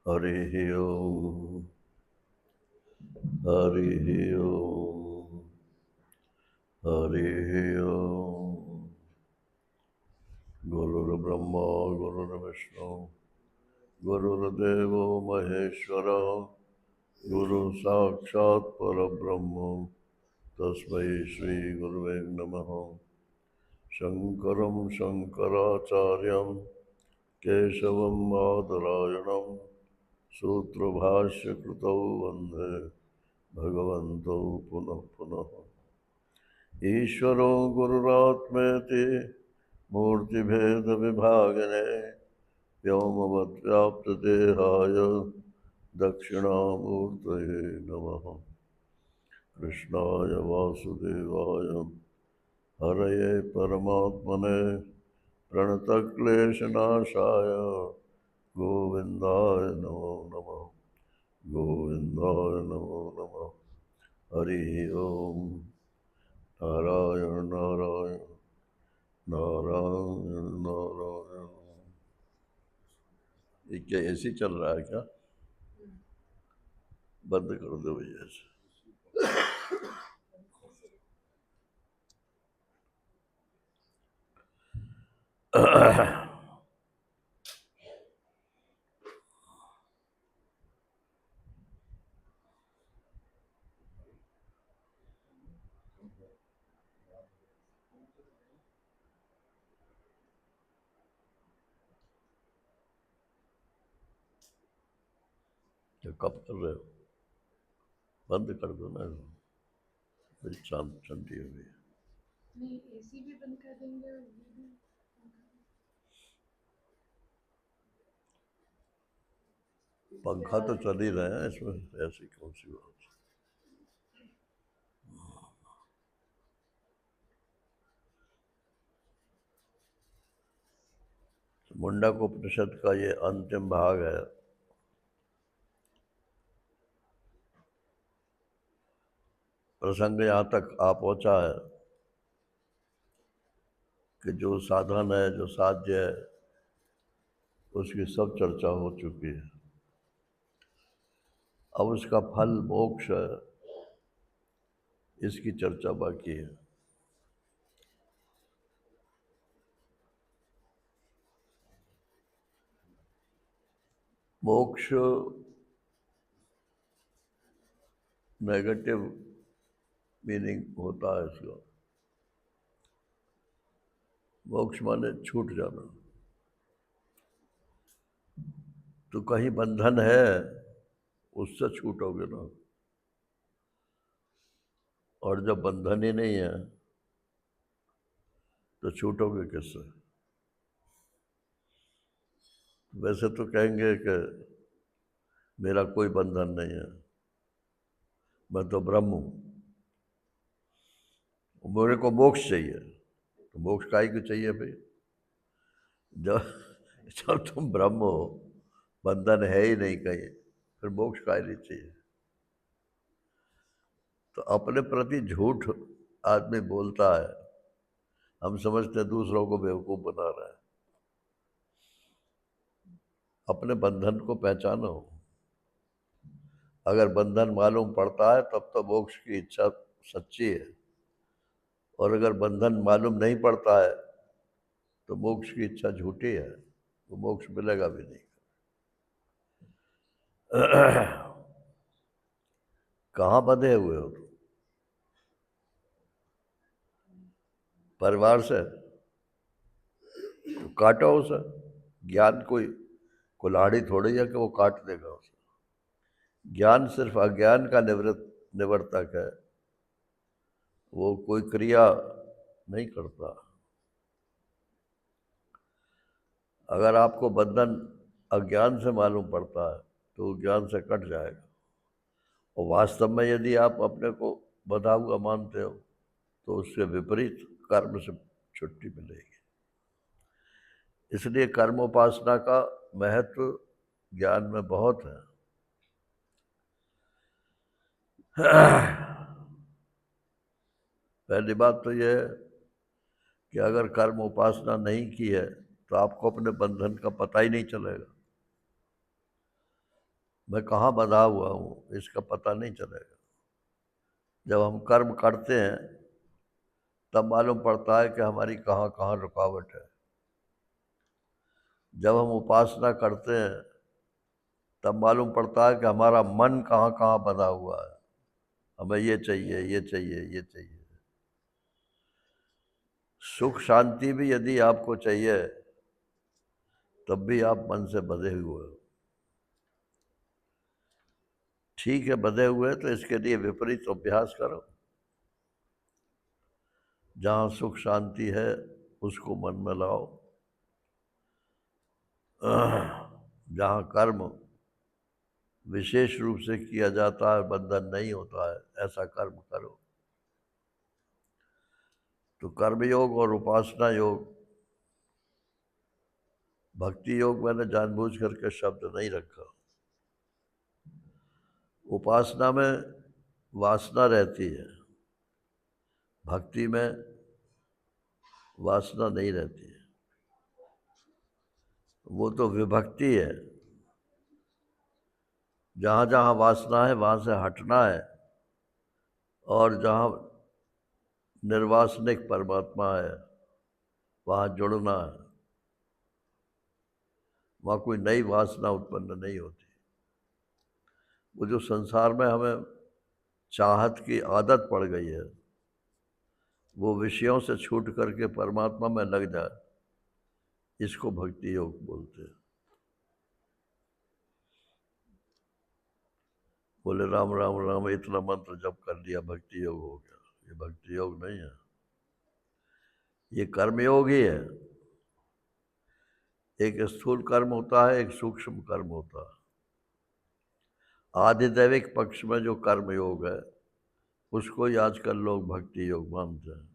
हरिः ओम् हरिः ओम् हरिः ओम्। गुरुर्ब्रह्मा गुरुर्विष्णु गुरुर्देवो महेश्वरः गुरुः साक्षात् परब्रह्म तस्मै श्रीगुरुवे नमः। शङ्करं शङ्कराचार्यं केशवं बादरायणं सूत्रभाष्यकृतौ वन्दे भगवन्तौ पुनः पुनः। ईश्वरो गुरुरात्मेति मूर्तिभेदविभागिने व्योमवद्व्याप्तदेहाय दक्षिणामूर्तये नमः। कृष्णाय वासुदेवाय हरये परमात्मने प्रणतक्लेशनाशाय गोविन्दाय नमो नमः। गोविन्दाय नमो नमः। हरिः ओम्। नारायण नारायण नारायण नारायण। ये क्या ऐसे चल रहा है क्या? बंद कर दो भैया से। तो कब कर रहे हो? बंद कर दो ना, फिर शाम ठंडी हो गई। नहीं, एसी भी बंद कर देंगे और ये भी। पंखा तो चल ही रहे हैं इसमें, ऐसी कौन सी बात। मुंडक उपनिषद का ये अंतिम भाग है। प्रसंग यहाँ तक आ पहुँचा है कि जो साधन है, जो साध्य है, उसकी सब चर्चा हो चुकी है। अब उसका फल मोक्ष है, इसकी चर्चा बाकी है। मोक्ष नेगेटिव मीनिंग होता है इसका। मोक्ष माने छूट जाना। तो कहीं बंधन है, उससे छूटोगे ना। और जब बंधन ही नहीं है तो छूटोगे किससे? वैसे तो कहेंगे कि मेरा कोई बंधन नहीं है, मैं तो ब्रह्म हूँ, मेरे को मोक्ष चाहिए। तो मोक्ष काहे को चाहिए भाई? जब जब तुम ब्रह्म हो, बंधन है ही नहीं कहीं, फिर मोक्ष काहे नहीं चाहिए? तो अपने प्रति झूठ आदमी बोलता है, हम समझते हैं दूसरों को बेवकूफ बना रहा है। अपने बंधन को पहचानो। अगर बंधन मालूम पड़ता है तब तो मोक्ष की इच्छा सच्ची है, और अगर बंधन मालूम नहीं पड़ता है तो मोक्ष की इच्छा झूठी है, तो मोक्ष मिलेगा भी नहीं। कहाँ बंधे हुए हो तुम? परिवार से? तो काटो उसे। ज्ञान कोई कुल्हाड़ी थोड़ी है कि वो काट देगा उसे। ज्ञान सिर्फ अज्ञान का निवर्तक है, वो कोई क्रिया नहीं करता। अगर आपको बंधन अज्ञान से मालूम पड़ता है तो ज्ञान से कट जाएगा, और वास्तव में यदि आप अपने को बंधा हुआ मानते हो तो उसके विपरीत कर्म से छुट्टी मिलेगी। इसलिए कर्मोपासना का महत्व ज्ञान में बहुत है। पहली बात तो यह है कि अगर कर्म उपासना नहीं की है तो आपको अपने बंधन का पता ही नहीं चलेगा। मैं कहाँ बंधा हुआ हूँ इसका पता नहीं चलेगा। जब हम कर्म करते हैं तब मालूम पड़ता है कि हमारी कहाँ कहाँ रुकावट है। जब हम उपासना करते हैं तब मालूम पड़ता है कि हमारा मन कहाँ कहाँ बंधा हुआ है। हमें ये चाहिए, ये चाहिए, ये चाहिए। सुख शांति भी यदि आपको चाहिए तब भी आप मन से बंधे हुए हो। ठीक है, बंधे हुए तो इसके लिए विपरीत अभ्यास करो। जहाँ सुख शांति है उसको मन में लाओ। जहाँ कर्म विशेष रूप से किया जाता है, बंधन नहीं होता है, ऐसा कर्म करो। तो कर्म योग और उपासना योग, भक्ति योग मैंने जानबूझ करके शब्द नहीं रखा। उपासना में वासना रहती है, भक्ति में वासना नहीं रहती है। वो तो विभक्ति है। जहाँ जहाँ वासना है वहाँ से हटना है, और जहाँ निर्वासनिक परमात्मा है वहाँ जुड़ना है। वहाँ कोई नई वासना उत्पन्न नहीं होती। वो जो संसार में हमें चाहत की आदत पड़ गई है, वो विषयों से छूट करके परमात्मा में लग जाए, इसको भक्ति योग बोलते हैं। बोले राम राम राम इतना मंत्र जप कर लिया भक्ति योग हो गया, ये भक्ति योग नहीं है, ये कर्म योग ही है। एक स्थूल कर्म होता है, एक सूक्ष्म कर्म होता है। आधिदैविक पक्ष में जो कर्म योग है उसको ही आजकल लोग भक्ति योग मानते हैं।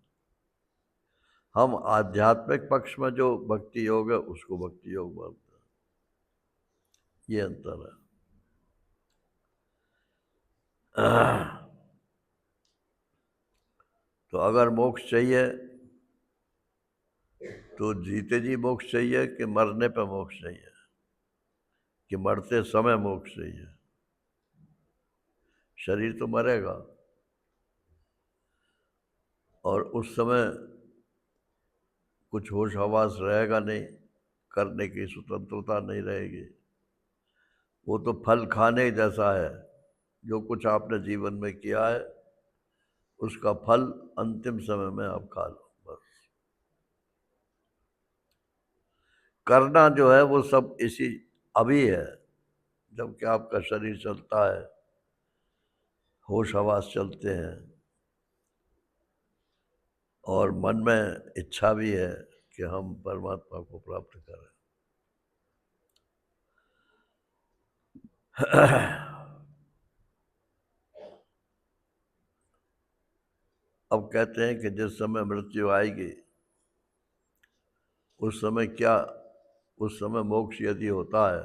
हम आध्यात्मिक पक्ष में जो भक्ति योग है उसको भक्ति योग मानते हैं। ये अंतर है। तो अगर मोक्ष चाहिए तो जीते जी मोक्ष चाहिए कि मरने पे मोक्ष चाहिए, कि मरते समय मोक्ष चाहिए? शरीर तो मरेगा और उस समय कुछ होश हवास रहेगा नहीं, करने की स्वतंत्रता नहीं रहेगी। वो तो फल खाने जैसा है। जो कुछ आपने जीवन में किया है उसका फल अंतिम समय में आप खा लो बस। करना जो है वो सब इसी अभी है, जबकि आपका शरीर चलता है, होश हवास चलते हैं, और मन में इच्छा भी है कि हम परमात्मा को प्राप्त करें। अब कहते हैं कि जिस समय मृत्यु आएगी उस समय क्या, उस समय मोक्ष यदि होता है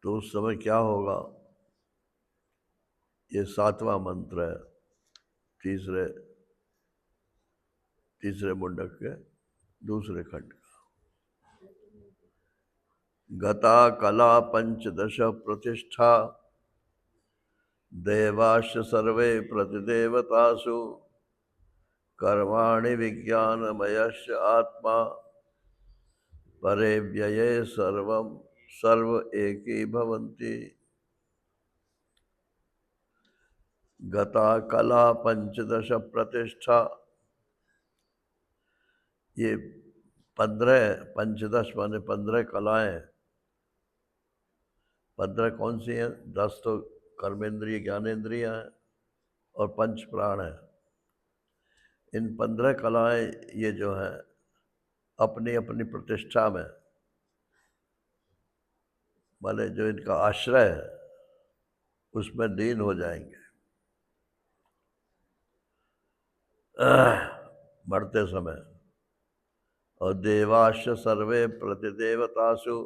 तो उस समय क्या होगा? ये 7वां मंत्र है तीसरे मुंडक के दूसरे खंड का। गता कला पंचदश प्रतिष्ठा देवाश्च सर्वे प्रतिदेवतासु कर्माणि विज्ञानमयश्च आत्मा परे व्यये सर्व एकी भवन्ति। गता कला पंचदश प्रतिष्ठा, ये 15 पंचदश माने 15 कलाएं। 15 कौन सी हैं? 10 तो कर्मेंद्रिय ज्ञानेंद्रिय हैं और 5 प्राण हैं। इन 15 कलाएं ये जो हैं अपनी अपनी प्रतिष्ठा में, माने जो इनका आश्रय है उसमें लीन हो जाएंगे मरते समय। और देवाश्च सर्वे प्रतिदेवतासु,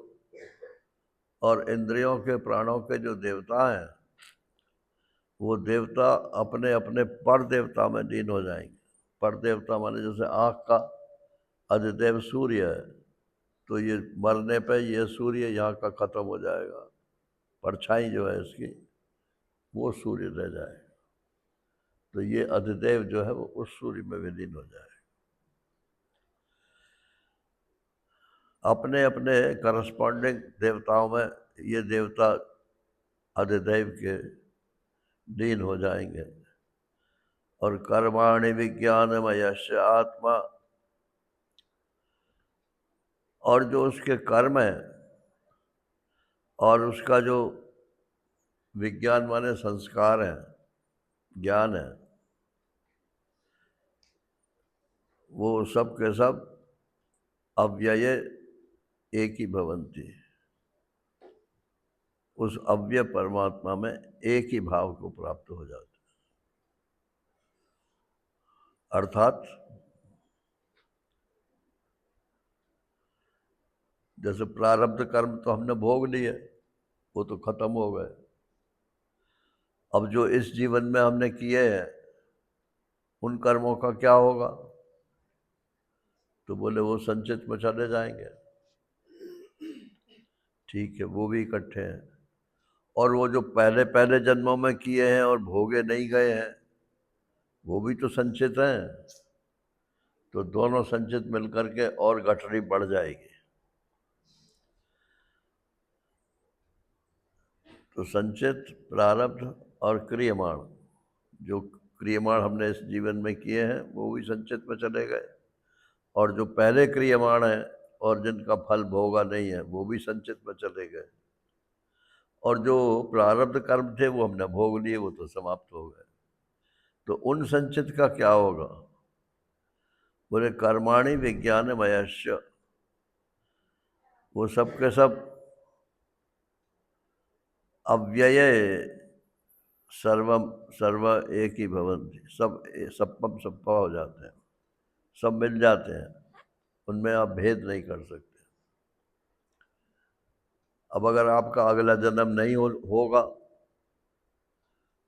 और इंद्रियों के प्राणों के जो देवता हैं वो देवता अपने अपने पर देवता में लीन हो जाएंगे। पर देवता माने जैसे आँख का अधिदेव सूर्य है, तो ये मरने पे ये सूर्य यहाँ का ख़त्म हो जाएगा, परछाई जो है इसकी वो सूर्य रह जाएगा, तो ये अधिदेव जो है वो उस सूर्य में विलीन हो जाएगा। अपने अपने करस्पॉन्डिंग देवताओं में ये देवता अधिदेव के लीन हो जाएंगे। और कर्माणि विज्ञानमयस्य आत्मा, और जो उसके कर्म है और उसका जो विज्ञान माने संस्कार है, ज्ञान है, वो सब के सब अव्यय एक ही भवंती, उस अव्यय परमात्मा में एक ही भाव को प्राप्त हो जाते हैं। अर्थात जैसे प्रारब्ध कर्म तो हमने भोग लिए, वो तो खत्म हो गए। अब जो इस जीवन में हमने किए हैं उन कर्मों का क्या होगा? तो बोले वो संचित में चले जाएंगे। ठीक है, वो भी इकट्ठे हैं। और वो जो पहले पहले जन्मों में किए हैं और भोगे नहीं गए हैं वो भी तो संचित हैं। तो दोनों संचित मिलकर के और गठरी बढ़ जाएगी। तो संचित, प्रारब्ध और क्रियमाण, जो क्रियमाण हमने इस जीवन में किए हैं वो भी संचित में चले गए, और जो पहले क्रियमाण है और जिनका फल भोगा नहीं है वो भी संचित में चले गए। और जो प्रारब्ध कर्म थे वो हमने भोग लिए, वो तो समाप्त हो गए। तो उन संचित का क्या होगा? बोले कर्माणि विज्ञानमयस्य, वो सब के सब अव्यय सर्वम सर्व एक ही भवन्ति, सब सप्पम सप्पा हो जाते हैं, सब मिल जाते हैं, उनमें आप भेद नहीं कर सकते। अब अगर आपका अगला जन्म नहीं होगा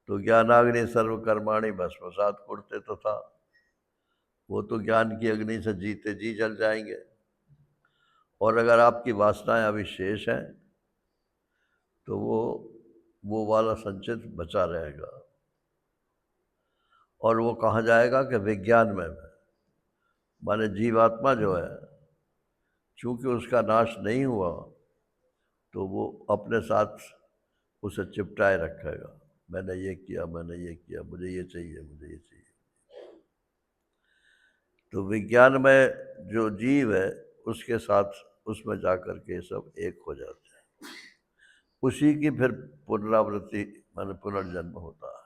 तो ज्ञानाग्नि सर्व कर्माणि भस्मसात् कुरुते तो था, वो तो ज्ञान की अग्नि से जीते जी जल जाएंगे। और अगर आपकी वासनाएं अभी शेष हैं तो वो वाला संचित बचा रहेगा, और वो कहाँ जाएगा कि विज्ञान में माने जीवात्मा जो है चूंकि उसका नाश नहीं हुआ तो वो अपने साथ उसे चिपटाए रखेगा। मैंने ये किया, मैंने ये किया, मुझे ये चाहिए, मुझे ये चाहिए। तो विज्ञान में जो जीव है उसके साथ उसमें जाकर के सब एक हो जाते हैं, उसी की फिर पुनरावृत्ति माने पुनर्जन्म होता है।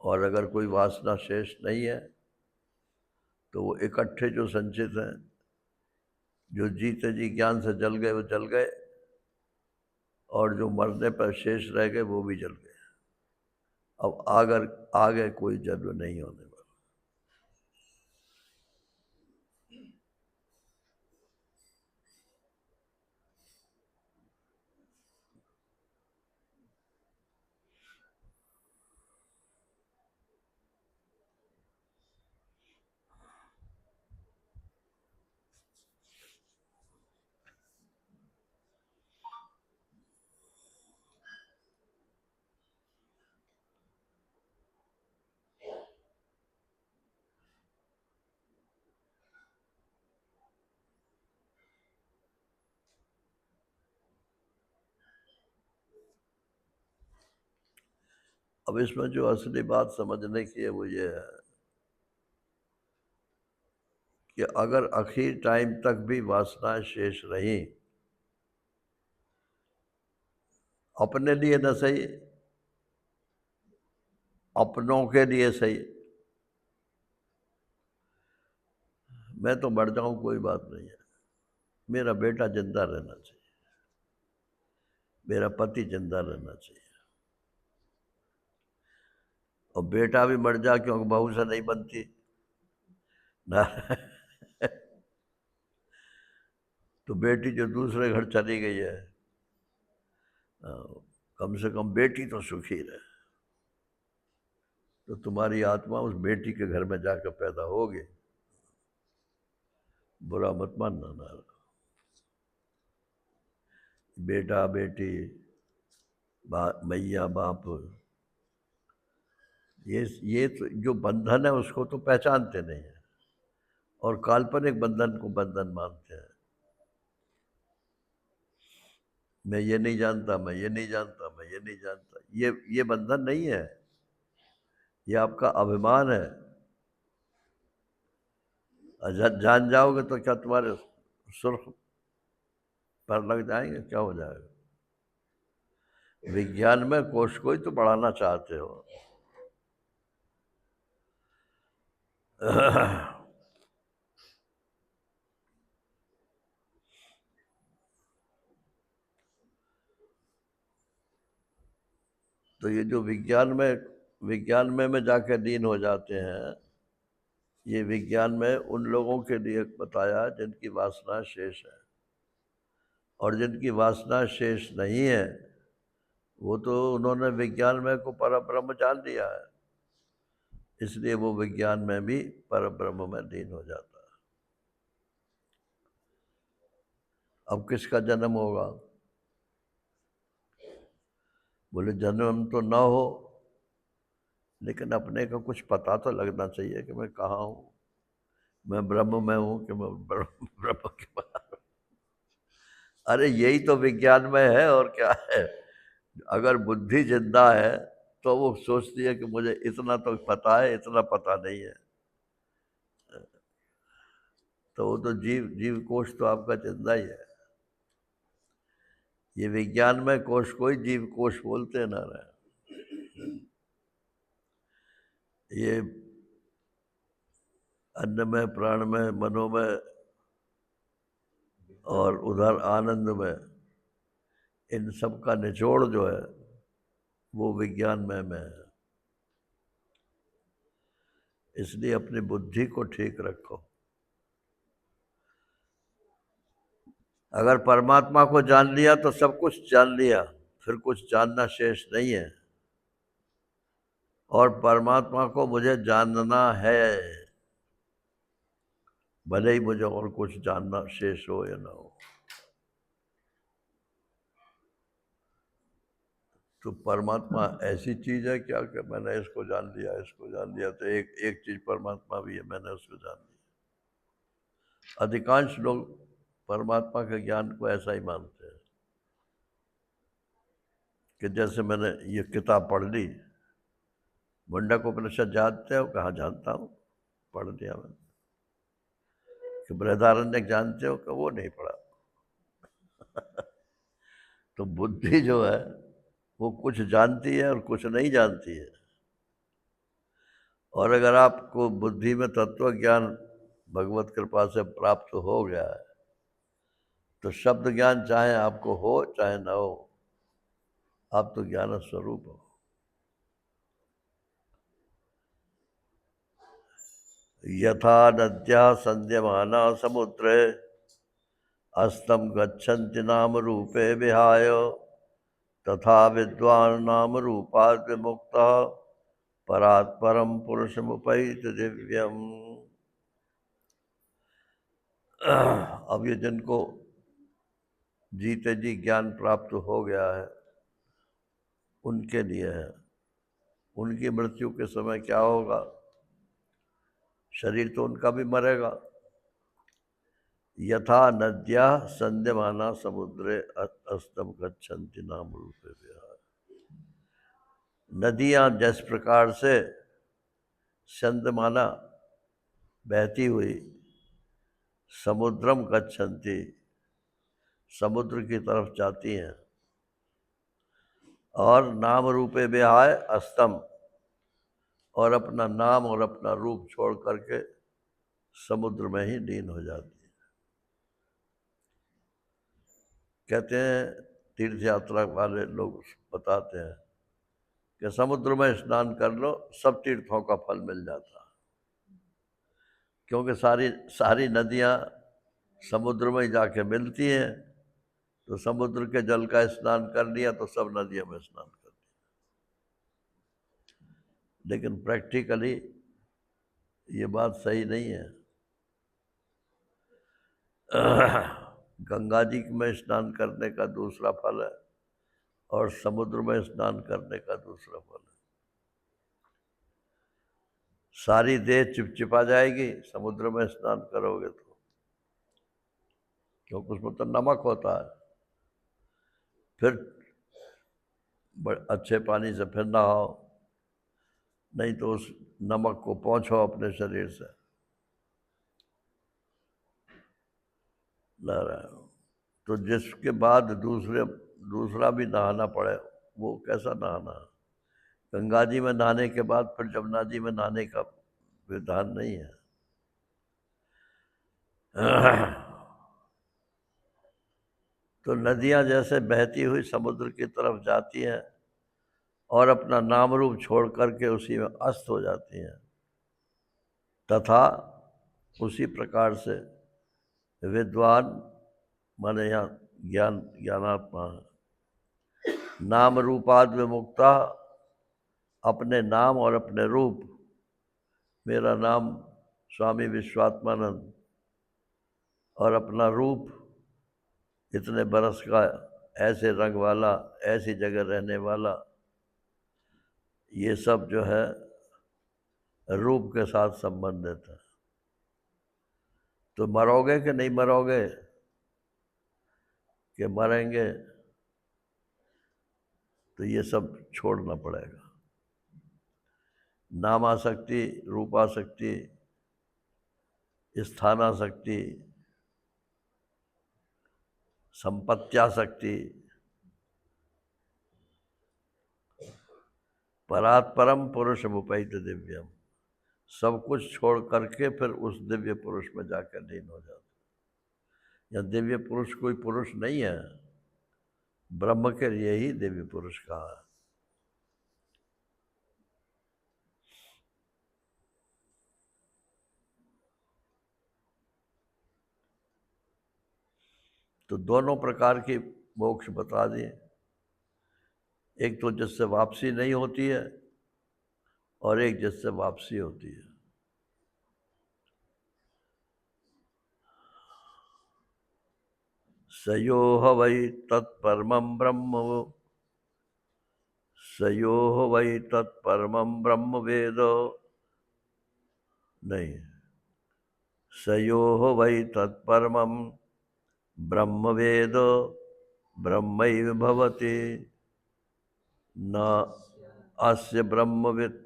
और अगर कोई वासना शेष नहीं है तो वो इकट्ठे जो संचित हैं, जो जीते जी ज्ञान से जल गए वो जल गए, और जो मरने पर शेष रह गए वो भी जल गए। अब अगर आगे कोई जन्म नहीं होने वाला। अब इसमें जो असली बात समझने की है वो ये है कि अगर आखिर टाइम तक भी वासनाएं शेष रही, अपने लिए न सही, अपनों के लिए सही, मैं तो मर जाऊं कोई बात नहीं है, मेरा बेटा जिंदा रहना चाहिए, मेरा पति जिंदा रहना चाहिए। और बेटा भी मर जा क्योंकि बहू से नहीं बनती ना। तो बेटी जो दूसरे घर चली गई है, कम से कम बेटी तो सुखी रहे। तो तुम्हारी आत्मा उस बेटी के घर में जाकर पैदा होगी। बुरा मत मानना ना। बेटा बेटी, मैया बाप, ये तो जो बंधन है उसको तो पहचानते नहीं है, और काल्पनिक बंधन को बंधन मानते हैं। मैं ये नहीं जानता, मैं ये नहीं जानता, मैं ये नहीं जानता, ये बंधन नहीं है, ये आपका अभिमान है। जान जाओगे तो क्या तुम्हारे सुर्ख पर लग जाएंगे, क्या हो जाएगा? विज्ञान में कोश को ही तो बढ़ाना चाहते हो। तो ये जो विज्ञान में जाकर लीन हो जाते हैं, ये विज्ञान में उन लोगों के लिए बताया जिनकी वासना शेष है, और जिनकी वासना शेष नहीं है वो तो उन्होंने विज्ञान में को परब्रह्म जान लिया है, इसलिए वो विज्ञान में भी परब्रह्म में लीन हो जाता है। अब किसका जन्म होगा? बोले जन्म तो ना हो, लेकिन अपने को कुछ पता तो लगना चाहिए कि मैं कहाँ हूँ, मैं ब्रह्म में हूँ कि मैं ब्रह्म के बाहर। अरे यही तो विज्ञान में है, और क्या है? अगर बुद्धि जिंदा है तो वो सोचती है कि मुझे इतना तो पता है, इतना पता नहीं है। तो वो तो जीव कोश तो आपका जिंदा ही है। ये विज्ञान में कोश को ही जीव कोश बोलते हैं ना रे। ये अन्न में, प्राण में, मनो में और उधर आनंद में, इन सब का निचोड़ जो है वो विज्ञान में है। इसलिए अपनी बुद्धि को ठीक रखो। अगर परमात्मा को जान लिया तो सब कुछ जान लिया, फिर कुछ जानना शेष नहीं है। और परमात्मा को मुझे जानना है, भले ही मुझे और कुछ जानना शेष हो या ना हो। तो परमात्मा ऐसी चीज है क्या कि मैंने इसको जान लिया, इसको जान लिया, तो एक चीज परमात्मा भी है, मैंने उसको जान लिया। अधिकांश लोग परमात्मा के ज्ञान को ऐसा ही मानते हैं कि जैसे मैंने ये किताब पढ़ ली। मुंडक उपनिषद जानते हो? कहाँ जानता हूँ, पढ़ लिया मैंने। कि बृहदारण्यक जानते हो? कि वो नहीं पढ़ा। तो बुद्धि जो है वो कुछ जानती है और कुछ नहीं जानती है। और अगर आपको बुद्धि में तत्व ज्ञान भगवत कृपा से प्राप्त हो गया है तो शब्द ज्ञान चाहे आपको हो चाहे ना हो, आप तो ज्ञान स्वरूप हो। यथा नद्या संध्यमाना समुद्रे अस्तम गच्छन्ति नाम रूपे विहाय, तथा विद्वान नाम रूपाद विमुक्तः परात् परम पुरुषमुपैति दिव्यम। अब ये जिनको जीते जी ज्ञान प्राप्त हो गया है उनके लिए है। उनकी मृत्यु के समय क्या होगा? शरीर तो उनका भी मरेगा। यथा नद्या संध्यमाना समुद्रे अस्तम गच्छन्ति नाम रूपे विहाय। नदियां जिस प्रकार से संध्यमाना बहती हुई समुद्रम गच्छन्ति समुद्र की तरफ जाती हैं, और नाम रूपे विहाय अस्तम, और अपना नाम और अपना रूप छोड़ करके समुद्र में ही लीन हो जाती है। कहते हैं तीर्थ यात्रा वाले लोग बताते हैं कि समुद्र में स्नान कर लो, सब तीर्थों का फल मिल जाता है। क्योंकि सारी सारी नदियाँ समुद्र में ही जाके मिलती हैं। तो समुद्र के जल का स्नान कर लिया तो सब नदियों में स्नान कर लिया। लेकिन प्रैक्टिकली ये बात सही नहीं है। गंगा जी में स्नान करने का दूसरा फल है और समुद्र में स्नान करने का दूसरा फल है। सारी देह चिपचिपा जाएगी समुद्र में स्नान करोगे तो, क्योंकि उसमें तो नमक होता है। फिर अच्छे पानी से फिर नहाओ, नहीं तो उस नमक को पोंछो अपने शरीर से। नारायण। तो जिसके बाद दूसरा भी नहाना पड़े, वो कैसा नहाना है? गंगा जी में नहाने के बाद फिर जमुना जी में नहाने का विधान नहीं है। तो नदियां जैसे बहती हुई समुद्र की तरफ जाती हैं और अपना नाम रूप छोड़ करके उसी में अस्त हो जाती हैं, तथा उसी प्रकार से विद्वान माने यहाँ ज्ञानात्मा है, नाम रूपाद विमुक्ता, अपने नाम और अपने रूप, मेरा नाम स्वामी विश्वात्मानंद और अपना रूप इतने बरस का, ऐसे रंग वाला, ऐसी जगह रहने वाला, ये सब जो है रूप के साथ संबंधित है। तो मरोगे कि नहीं मरोगे, कि मरेंगे, तो ये सब छोड़ना पड़ेगा। नामासक्ति, रूपासक्ति, स्थानासक्ति, संपत्त्यासक्ति, परात् परम पुरुषमुपैति दिव्यम, सब कुछ छोड़ करके फिर उस दिव्य पुरुष में जाकर लीन हो जाते। या दिव्य पुरुष कोई पुरुष नहीं है, ब्रह्म के लिए ही दिव्य पुरुष कहा है। तो दोनों प्रकार की मोक्ष बता दिए, एक तो जिससे वापसी नहीं होती है और एक जिससे वापसी होती है। सयोह वै तत्परमं ब्रह्म, सयोह वै तत्परमं ब्रह्म वेद, नहीं, सयोह वै तत्परमं ब्रह्म वेद ब्रह्मैव भवति, न अस्य ब्रह्मवित्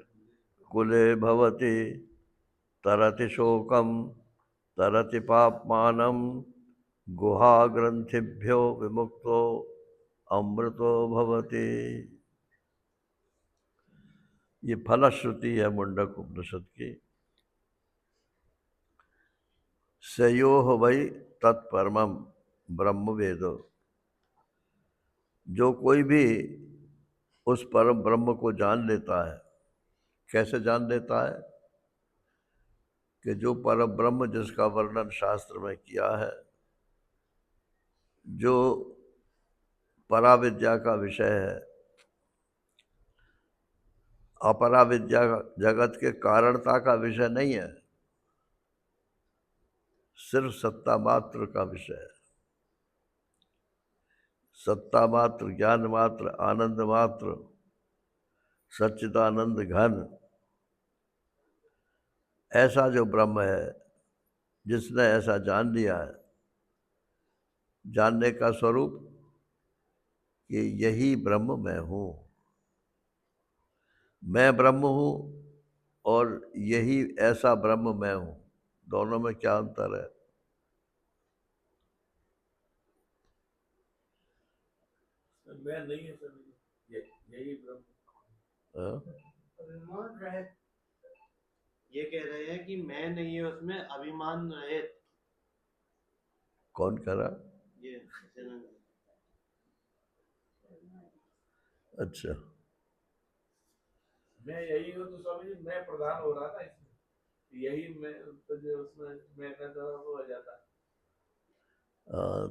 कुले भवति, तरति शोकं तरति पाप्मानं, गुहाग्रंथिभ्यो विमुक्तो अमृतो भवति। ये फलश्रुति है मुंडक उपनिषद की। सयोह वै तत्परमं ब्रह्म वेदो, जो कोई भी उस परम ब्रह्म को जान लेता है। कैसे जान लेता है? कि जो परम ब्रह्म जिसका वर्णन शास्त्र में किया है, जो पराविद्या का विषय है, अपराविद्या जगत के कारणता का विषय नहीं है, सिर्फ सत्ता मात्र का विषय है। सत्ता मात्र, ज्ञान मात्र, आनंद मात्र, सच्चिदानंद घन, ऐसा जो ब्रह्म है, जिसने ऐसा जान लिया है, जानने का स्वरूप कि यही ब्रह्म मैं हूँ, मैं ब्रह्म हूँ और यही ऐसा ब्रह्म मैं हूँ, दोनों में क्या अंतर है? मैं नहीं है सर, यही ब्रह्म। हाँ? अभिमान रहित, ये कह रहे हैं कि मैं नहीं है उसमें, अभिमान रहित। कौन कह रहा? ये अच्छा, मैं यही हूँ तो स्वामी जी मैं प्रधान हो रहा था इसमें, यही मैं, तो जो उसमें मैं कहता था वो हो जाता।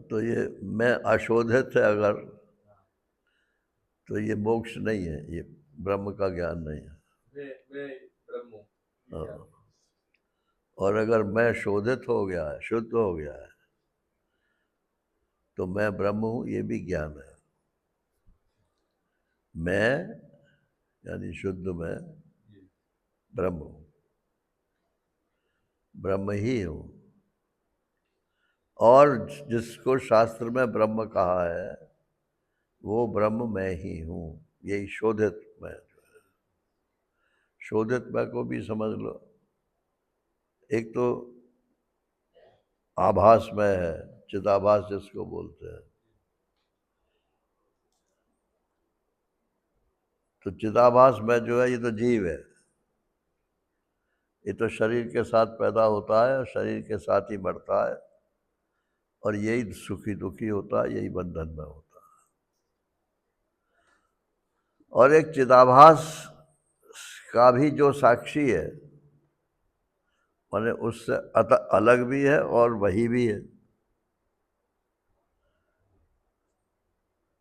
तो ये मैं अशोधित है अगर, तो ये मोक्ष नहीं है, ये ब्रह्म का ज्ञान नहीं है। मैं ब्रह्म हूँ, ये हाँ। ज्ञान है। और अगर मैं शोधित हो गया है, शुद्ध हो गया है, तो मैं ब्रह्म हूँ, ये भी ज्ञान है। मैं यानी शुद्ध मैं जी। ब्रह्म हूँ, ब्रह्म ही हूँ। और जिसको शास्त्र में ब्रह्म कहा है वो ब्रह्म मैं ही हूँ, यही शोधित मैं जो है। शोधित मैं को भी समझ लो, एक तो आभास में है, चिदाभास जिसको बोलते हैं। तो चिदाभास में जो है ये तो जीव है, ये तो शरीर के साथ पैदा होता है और शरीर के साथ ही मरता है, और यही सुखी दुखी होता है, यही बंधन में होता है। और एक चिदाभास का भी जो साक्षी है, माने उससे अलग भी है और वही भी है।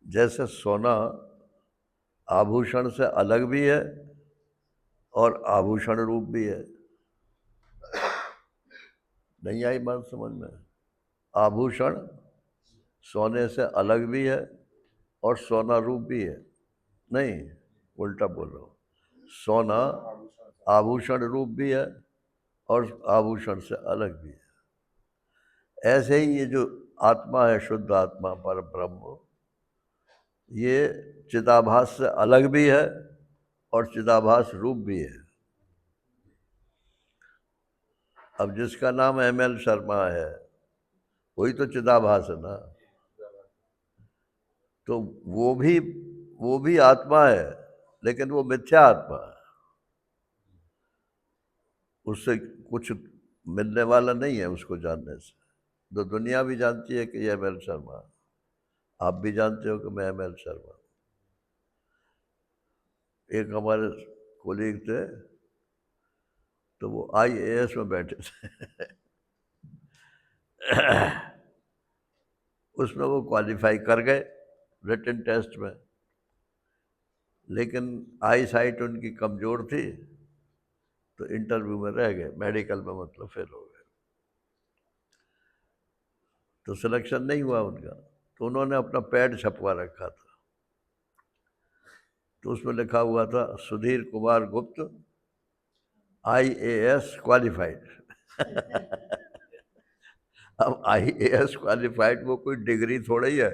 जैसे सोना आभूषण से अलग भी है और आभूषण रूप भी है। नहीं आई बात समझ में? आभूषण सोने से अलग भी है और सोना रूप भी है। नहीं, उल्टा बोल रहा हूँ। सोना आभूषण रूप भी है और आभूषण से अलग भी है। ऐसे ही ये जो आत्मा है, शुद्ध आत्मा पर ब्रह्म, ये चिदाभास से अलग भी है और चिदाभास रूप भी है। अब जिसका नाम ML शर्मा है वही तो चिदाभास है ना। तो वो भी आत्मा है, लेकिन वो मिथ्या आत्मा है, उससे कुछ मिलने वाला नहीं है उसको जानने से। तो दुनिया भी जानती है कि ये ML शर्मा, आप भी जानते हो कि मैं ML शर्मा। एक हमारे कोलीग थे, तो वो IAS में बैठे थे उसमें वो क्वालिफाई कर गए रिटन टेस्ट में, लेकिन आई साइट उनकी कमज़ोर थी, तो इंटरव्यू में रह गए, मेडिकल में मतलब फेल हो गए, तो सिलेक्शन नहीं हुआ उनका। तो उन्होंने अपना पैड छपवा रखा था, तो उसमें लिखा हुआ था सुधीर कुमार गुप्त IAS क्वालिफाइड अब IAS क्वालिफाइड वो कोई डिग्री थोड़ी ही है,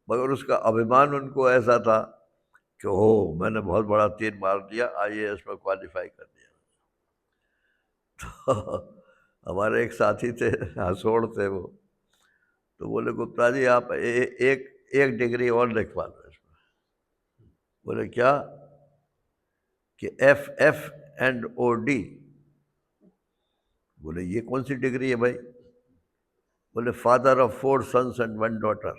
मगर उसका अभिमान उनको ऐसा था कि हो मैंने बहुत बड़ा तीर मार दिया, IAS में क्वालिफाई कर दिया। तो हमारे एक साथी थे, हसोड़ थे वो, तो बोले गुप्ता जी आप एक डिग्री और लिखवा लो इसमें। बोले क्या? कि FF&OD। बोले ये कौन सी डिग्री है भाई? बोले father of 4 sons and 1 daughter.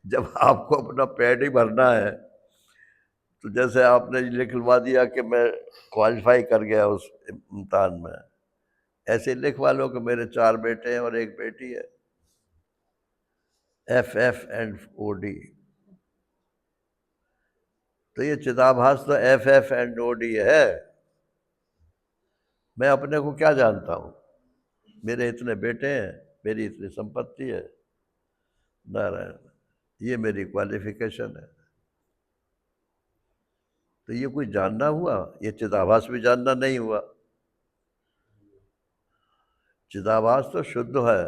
जब आपको अपना पैड ही भरना है, तो जैसे आपने लिखवा दिया कि मैं क्वालिफाई कर गया उस इम्तिहान में, ऐसे लिखवा लो कि मेरे 4 बेटे हैं और 1 बेटी है, FF&OD। तो ये चिदाभास तो FF&OD है। मैं अपने को क्या जानता हूँ? मेरे इतने बेटे हैं, मेरी इतनी संपत्ति है, नारायण, ये मेरी क्वालिफिकेशन है। तो ये कोई जानना हुआ? ये चिदाभास भी जानना नहीं हुआ। चिदाभास तो शुद्ध है।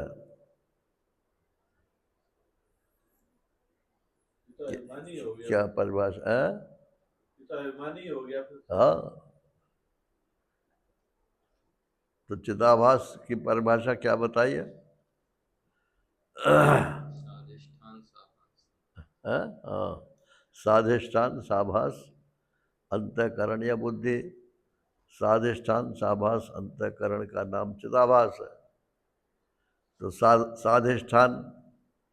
ये तो अभिमानी हो गया, क्या परिभाषा है? ये तो अभिमानी हो गया फिर। हाँ, तो चिदाभास की परिभाषा क्या बताइए? स्वाधिष्ठान साभास। हाँ, साधिष्ठान साभास अंतःकरण या बुद्धि। साधिष्ठान साभास अंतःकरण का नाम चिदाभास है। तो साधिष्ठान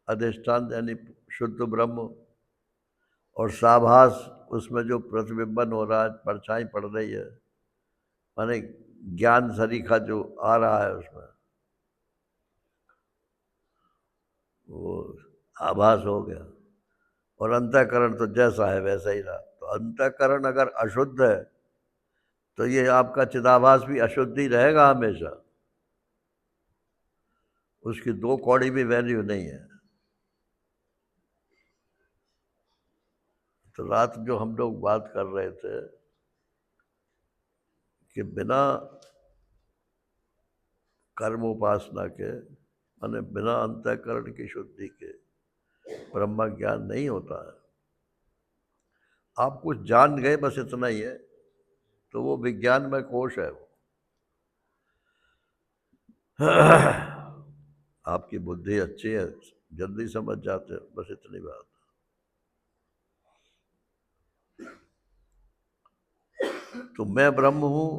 अधिष्ठान यानी शुद्ध ब्रह्म, और साभास उसमें जो प्रतिबिंबन हो रहा है, परछाई पड़ रही है, माने ज्ञान सरीखा जो आ रहा है उसमें, वो आभास हो गया। और अंतःकरण तो जैसा है वैसा ही रहा। तो अंतःकरण अगर अशुद्ध है तो ये आपका चिदाभास भी अशुद्धि रहेगा हमेशा, उसकी दो कौड़ी भी वैल्यू नहीं है। तो रात जो हम लोग बात कर रहे थे कि बिना कर्म उपासना के, माने बिना अंतःकरण की शुद्धि के ब्रह्म ज्ञान नहीं होता है। आप कुछ जान गए बस इतना ही है, तो वो विज्ञान में कोश है वो। आपकी बुद्धि अच्छी है, जल्दी समझ जाते हो, बस इतनी बात। तो मैं ब्रह्म हूं,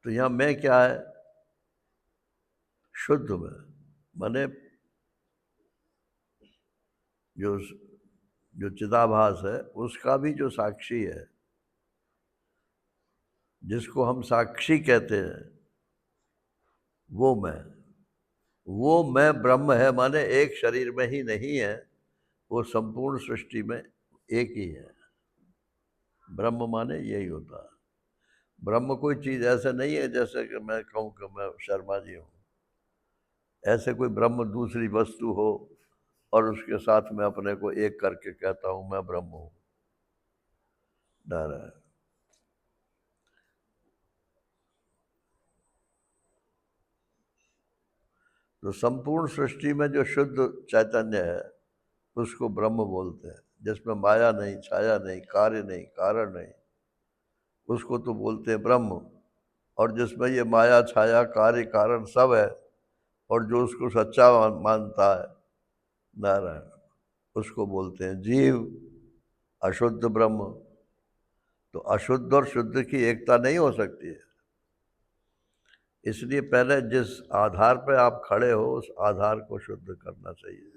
तो यहां मैं क्या है? शुद्ध में, माने जो जो चिदाभास है उसका भी जो साक्षी है, जिसको हम साक्षी कहते हैं, वो मैं ब्रह्म है। माने एक शरीर में ही नहीं है, वो संपूर्ण सृष्टि में एक ही है। ब्रह्म माने यही होता है। ब्रह्म कोई चीज ऐसा नहीं है जैसे कि मैं कहूँ कि मैं शर्मा जी हूँ, ऐसे कोई ब्रह्म दूसरी वस्तु हो और उसके साथ में अपने को एक करके कहता हूं मैं ब्रह्म हूं। नारायण। तो संपूर्ण सृष्टि में जो शुद्ध चैतन्य है उसको ब्रह्म बोलते हैं, जिसमें माया नहीं, छाया नहीं, कार्य नहीं, कारण नहीं, उसको तो बोलते हैं ब्रह्म। और जिसमें ये माया, छाया, कार्य, कारण सब है, और जो उसको सच्चा मानता है, नारायण, उसको बोलते हैं जीव, अशुद्ध ब्रह्म। तो अशुद्ध और शुद्ध की एकता नहीं हो सकती है। इसलिए पहले जिस आधार पे आप खड़े हो उस आधार को शुद्ध करना चाहिए।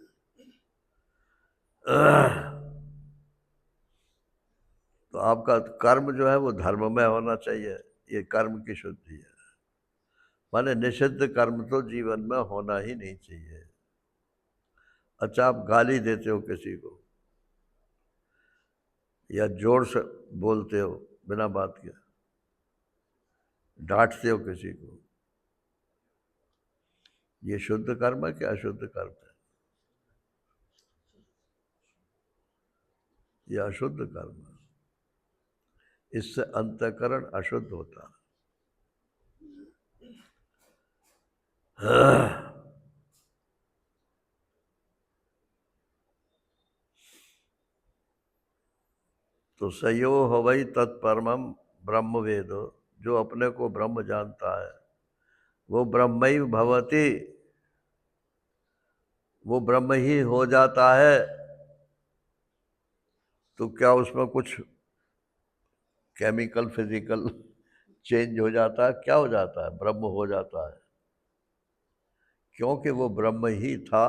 तो आपका कर्म जो है वो धर्म में होना चाहिए, ये कर्म की शुद्धि है। माने निषिद्ध कर्म तो जीवन में होना ही नहीं चाहिए। अच्छा, आप गाली देते हो किसी को या जोर से बोलते हो बिना बात के, डांटते हो किसी को, ये शुद्ध कर्म है कि अशुद्ध कर्म है? ये अशुद्ध कर्म है। इससे अंतःकरण अशुद्ध होता है। तो सयो हवै तत्परमम ब्रह्म वेदो, जो अपने को ब्रह्म जानता है वो ब्रह्मैव भवति, वो ब्रह्म ही हो जाता है। तो क्या उसमें कुछ केमिकल फिजिकल चेंज हो जाता है? क्या हो जाता है? ब्रह्म हो जाता है, क्योंकि वो ब्रह्म ही था,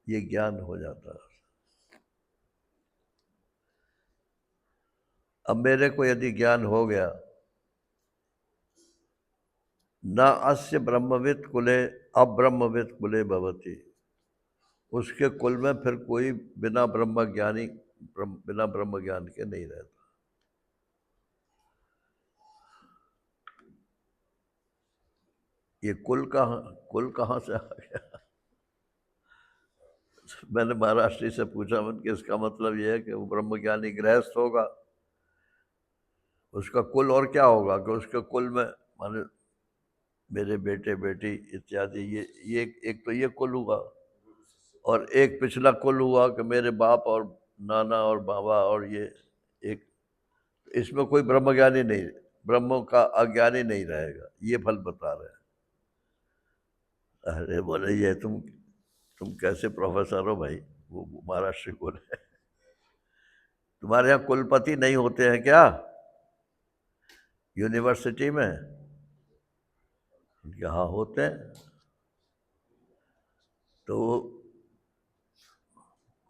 ये ज्ञान हो जाता है। अब मेरे को यदि ज्ञान हो गया, न अस्य ब्रह्मविद कुले अब्रह्मविद कुले भवति, उसके कुल में फिर कोई बिना ब्रह्म ज्ञानी, बिना ब्रह्म ज्ञान के नहीं रहता। ये कुल कहाँ से आ गया? मैंने महाराष्ट्री से पूछा, मन कि इसका मतलब ये है कि वो ब्रह्मज्ञानी गृहस्थ होगा, उसका कुल और क्या होगा कि उसके कुल में माने मेरे बेटे बेटी इत्यादि, ये एक तो ये कुल हुआ, और एक पिछला कुल हुआ कि मेरे बाप और नाना और बाबा, और ये एक, इसमें कोई ब्रह्मज्ञानी नहीं, ब्रह्म का अज्ञानी नहीं रहेगा, ये फल बता रहे हैं। अरे बोले ये तुम कैसे प्रोफेसर हो भाई? वो महाराष्ट्र बोले तुम्हारे यहाँ कुलपति नहीं होते हैं क्या यूनिवर्सिटी में? यहाँ होते हैं। तो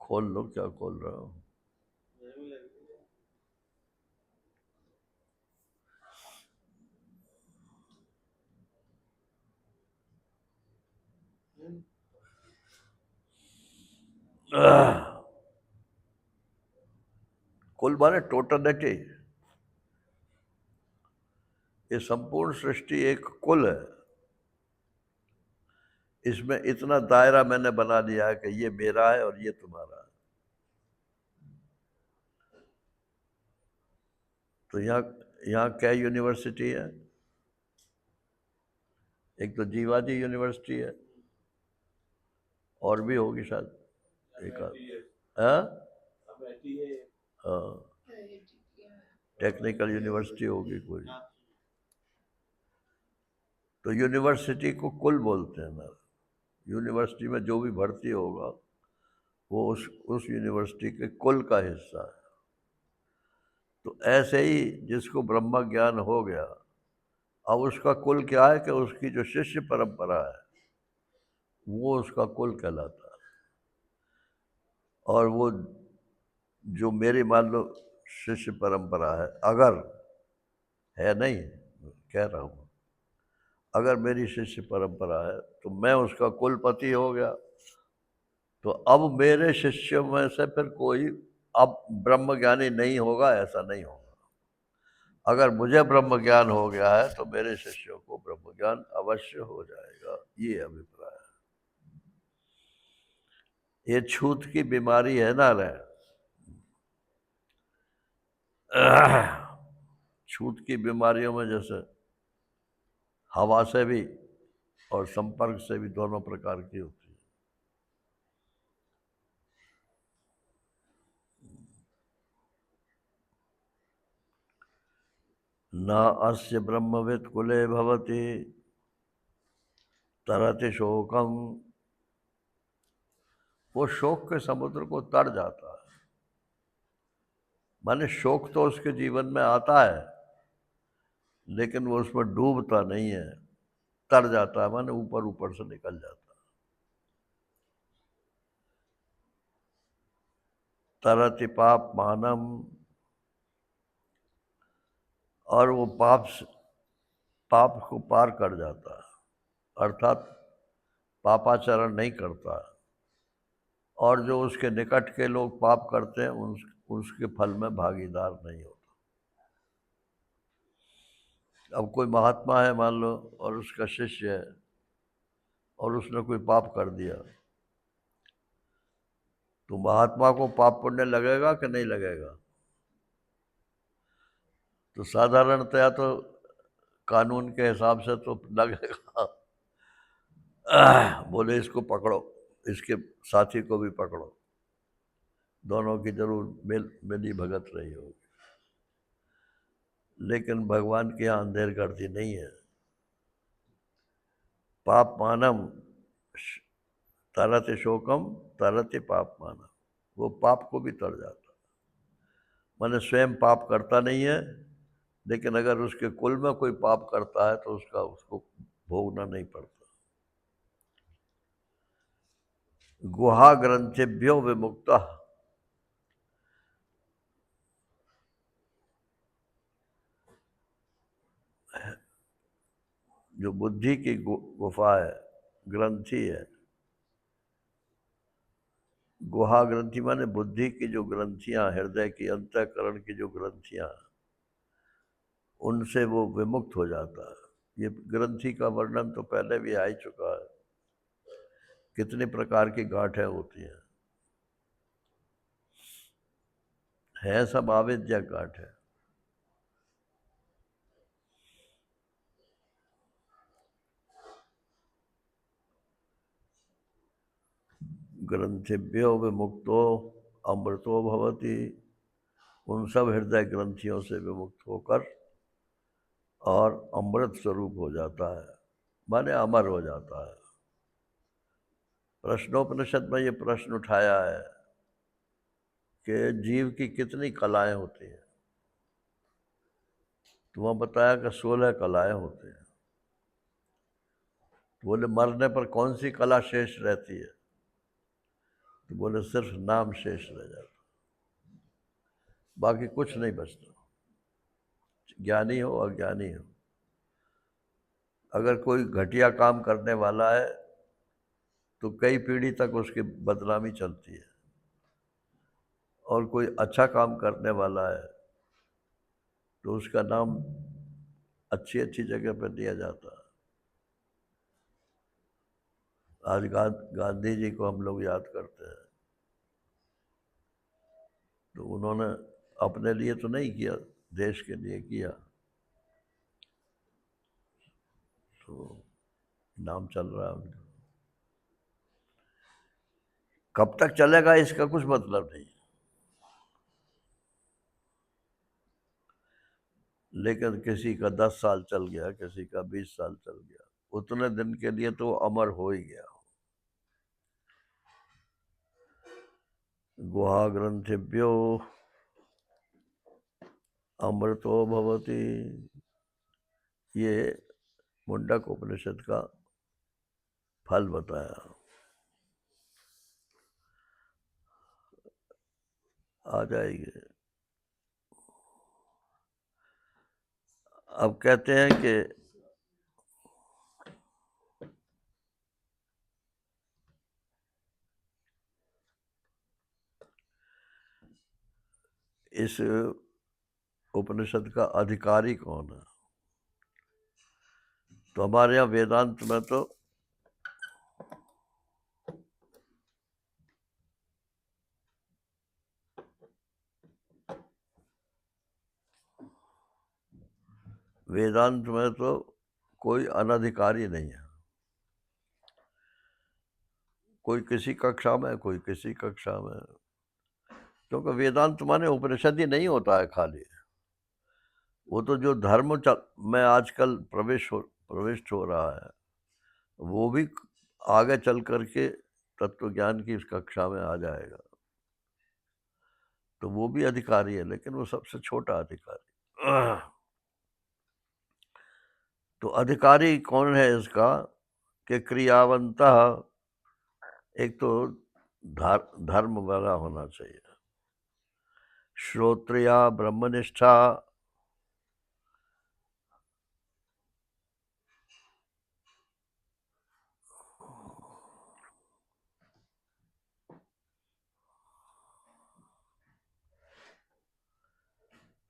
खोल लो, क्या खोल रहा हो? कुल माने टोटलिटी, ये संपूर्ण सृष्टि एक कुल है। इसमें इतना दायरा मैंने बना दिया है कि ये मेरा है और ये तुम्हारा है। तो यहाँ क्या यूनिवर्सिटी है? एक तो जीवाजी यूनिवर्सिटी है, और भी होगी शायद एक आध। हाँ? हाँ, टेक्निकल यूनिवर्सिटी होगी कोई। तो यूनिवर्सिटी को कुल बोलते हैं ना। यूनिवर्सिटी में जो भी भर्ती होगा वो उस यूनिवर्सिटी के कुल का हिस्सा है। तो ऐसे ही जिसको ब्रह्म ज्ञान हो गया, अब उसका कुल क्या है कि उसकी जो शिष्य परंपरा है वो उसका कुल कहलाता है। और वो जो मेरी मान लो शिष्य परंपरा है, अगर है, नहीं कह रहा हूँ, अगर मेरी शिष्य परंपरा है तो मैं उसका कुलपति हो गया। तो अब मेरे शिष्यों में से फिर कोई अब ब्रह्म ज्ञानी नहीं होगा, ऐसा नहीं होगा। अगर मुझे ब्रह्म ज्ञान हो गया है तो मेरे शिष्यों को ब्रह्म ज्ञान अवश्य हो जाएगा, ये अभिप्राय है। ये छूत की बीमारी है ना रे, छूत की बीमारियों में जैसे हवा से भी और संपर्क से भी दोनों प्रकार की होती है। न अस्य ब्रह्मवित् कुले भवति तरति शोकम। वो शोक के समुद्र को तर जाता है, माने शोक तो उसके जीवन में आता है लेकिन वो उसमें डूबता नहीं है, तर जाता है, माने ऊपर ऊपर से निकल जाता है। तरति पाप मानम, और वो पाप को पार कर जाता है, अर्थात पापाचरण नहीं करता। और जो उसके निकट के लोग पाप करते हैं उसके फल में भागीदार नहीं होता। अब कोई महात्मा है मान लो और उसका शिष्य है और उसने कोई पाप कर दिया, तो महात्मा को पाप पुण्य लगेगा कि नहीं लगेगा? तो साधारणतया तो कानून के हिसाब से तो लगेगा। बोले इसको पकड़ो, इसके साथी को भी पकड़ो, दोनों की जरूर मिली भगत रही होगी। लेकिन भगवान के यहाँ अंधेरगर्दी नहीं है। पाप मानम तरति शोकम तरति पाप मानम, वो पाप को भी तर जाता है। माने स्वयं पाप करता नहीं है, लेकिन अगर उसके कुल में कोई पाप करता है तो उसको भोगना नहीं पड़ता। गुहा ग्रंथिभ्यो विमुक्तः, जो बुद्धि की गुफा है, ग्रंथि है। गुहा ग्रंथि माने बुद्धि की जो ग्रंथियां, हृदय की अंतःकरण की जो ग्रंथियां, उनसे वो विमुक्त हो जाता है। ये ग्रंथि का वर्णन तो पहले भी आ ही चुका है, कितनी प्रकार की गांठें होती हैं, सब आविद्या गांठें। ग्रंथिभ्यो विमुक्तो अमृतो भवति, उन सब हृदय ग्रंथियों से विमुक्त होकर और अमृत स्वरूप हो जाता है, माने अमर हो जाता है। प्रश्नोपनिषद में ये प्रश्न उठाया है कि जीव की कितनी कलाएं होती हैं। तो वहाँ बताया कि 16 कलाएं होती हैं। तो बोले मरने पर कौन सी कला शेष रहती है? तो बोले सिर्फ नाम शेष रह जाता, बाकी कुछ नहीं बचता, ज्ञानी हो अज्ञानी हो। अगर कोई घटिया काम करने वाला है तो कई पीढ़ी तक उसकी बदनामी चलती है, और कोई अच्छा काम करने वाला है तो उसका नाम अच्छी अच्छी जगह पर दिया जाता है। आज गांधी जी को हम लोग याद करते हैं, तो उन्होंने अपने लिए तो नहीं किया, देश के लिए किया, तो नाम चल रहा है उनका। कब तक चलेगा इसका कुछ मतलब नहीं, लेकिन किसी का 10 साल चल गया, किसी का 20 साल चल गया, उतने दिन के लिए तो अमर हो ही गया। गुहा ग्रंथिभ्यो अमृतो भवति, ये मुंडक उपनिषद का फल बताया। आ जाएगी। अब कहते हैं कि इस उपनिषद का अधिकारी कौन है? तो हमारे यहाँ वेदांत में तो कोई अनधिकारी नहीं है। कोई किसी कक्षा में, कोई किसी कक्षा में, क्योंकि वेदांत माने उपनिषद ही नहीं होता है खाली। वो तो जो धर्म में आजकल प्रविष्ट हो रहा है, वो भी आगे चल करके तत्व ज्ञान की इस कक्षा में आ जाएगा, तो वो भी अधिकारी है, लेकिन वो सबसे छोटा अधिकारी। तो अधिकारी कौन है इसका? कि क्रियावंता, एक तो धर्म वाला होना चाहिए, श्रोत्रिया ब्रह्मनिष्ठा,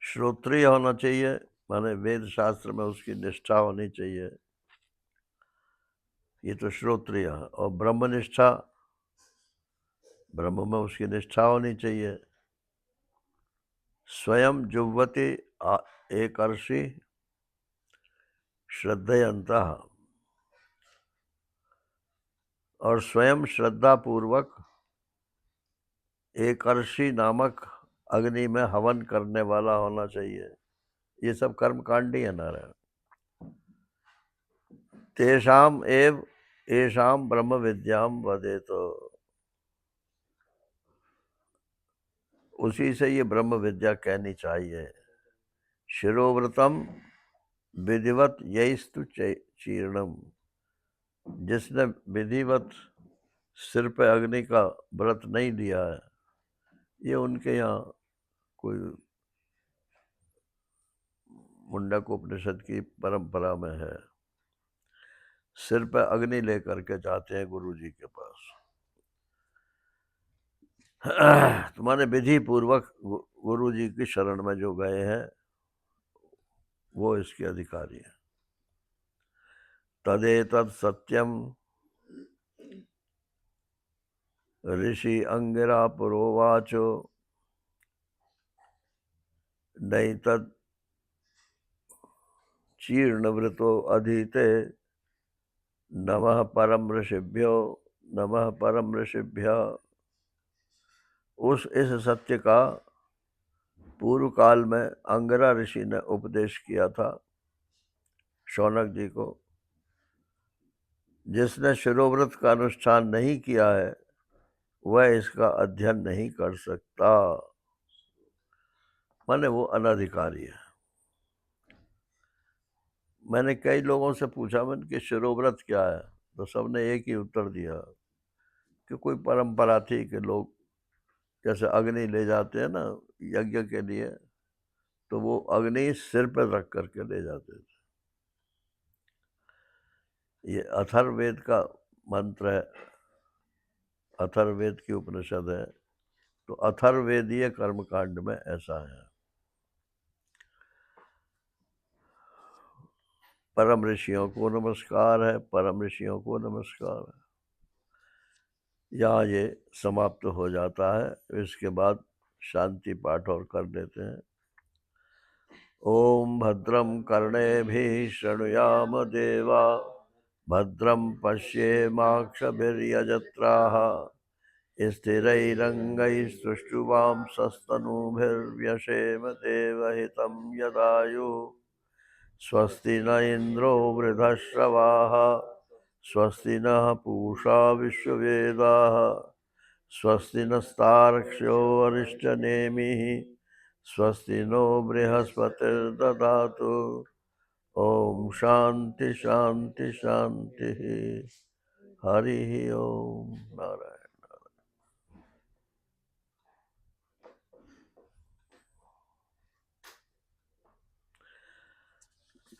श्रोत्रिय होना चाहिए, माने वेद शास्त्र में उसकी निष्ठा होनी चाहिए, ये तो श्रोत्रिय है। और ब्रह्मनिष्ठा, ब्रह्म में उसकी निष्ठा होनी चाहिए। स्वयं जुह्वति एकर्षि श्रद्धयंतः, और स्वयं श्रद्धा पूर्वक एकर्षि नामक अग्नि में हवन करने वाला होना चाहिए। ये सब कर्मकांडी है नारायण। तेषाम एव एषाम ब्रह्म विद्याम वदेतो, उसी से ये ब्रह्म विद्या कहनी चाहिए। शिरोव्रतम विधिवत यस्तु चीर्णम, जिसने विधिवत सिर पे अग्नि का व्रत नहीं लिया है, ये उनके यहाँ कोई मुंडक उपनिषद की परंपरा में है। सिर पे अग्नि लेकर के जाते हैं गुरु जी के पास। तुम्हारे विधि पूर्वक गुरु जी की शरण में जो गए हैं, वो इसके अधिकारी है। तदेतत् सत्यम ऋषि अंगिरा पुरोवाचो, नैतत् चीर्णवृतो अधीते, नमः परम ऋषिभ्यो, नमः परम ऋषिभ्य। इस सत्य का पूर्व काल में अंगिरा ऋषि ने उपदेश किया था शौनक जी को। जिसने शिरोव्रत का अनुष्ठान नहीं किया है, वह इसका अध्ययन नहीं कर सकता, माने वो अनधिकारी है। मैंने कई लोगों से पूछा मैंने कि शिरोव्रत क्या है, तो सबने एक ही उत्तर दिया कि कोई परंपरा थी कि लोग जैसे अग्नि ले जाते हैं ना यज्ञ के लिए, तो वो अग्नि सिर पर रख करके ले जाते थे। ये अथर्ववेद का मंत्र है, अथर्ववेद की उपनिषद है, तो अथर्ववेदीय कर्मकांड में ऐसा है। परम ऋषियों को नमस्कार है, परम ऋषियों को नमस्कार है। यहाँ ये समाप्त हो जाता है। इसके बाद शांति पाठ और कर लेते हैं। ओम भद्रम कर्णेभिः शृणुयाम देवा, भद्रम पश्येमाक्षभिर्यजत्राः, स्थिरैरङ्गैस्तुष्टुवांसस्तनूभिर्व्यशेम देवहितं यदायुः। स्वस्ति न इन्द्रो वृद्धश्रवाः, स्वस्ति नः पूषा विश्ववेदाः, स्वस्ति नस्तार्क्ष्यो अरिष्टनेमिः, स्वस्ति नो बृहस्पतिर्दधातु। ओम शांति शांति शांति। हरि ओम नारायण।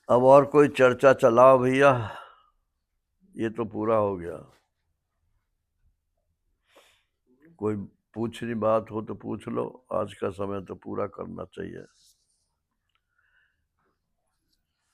अब और कोई चर्चा चलाओ भैया, ये तो पूरा हो गया। कोई पूछनी बात हो तो पूछ लो, आज का समय तो पूरा करना चाहिए।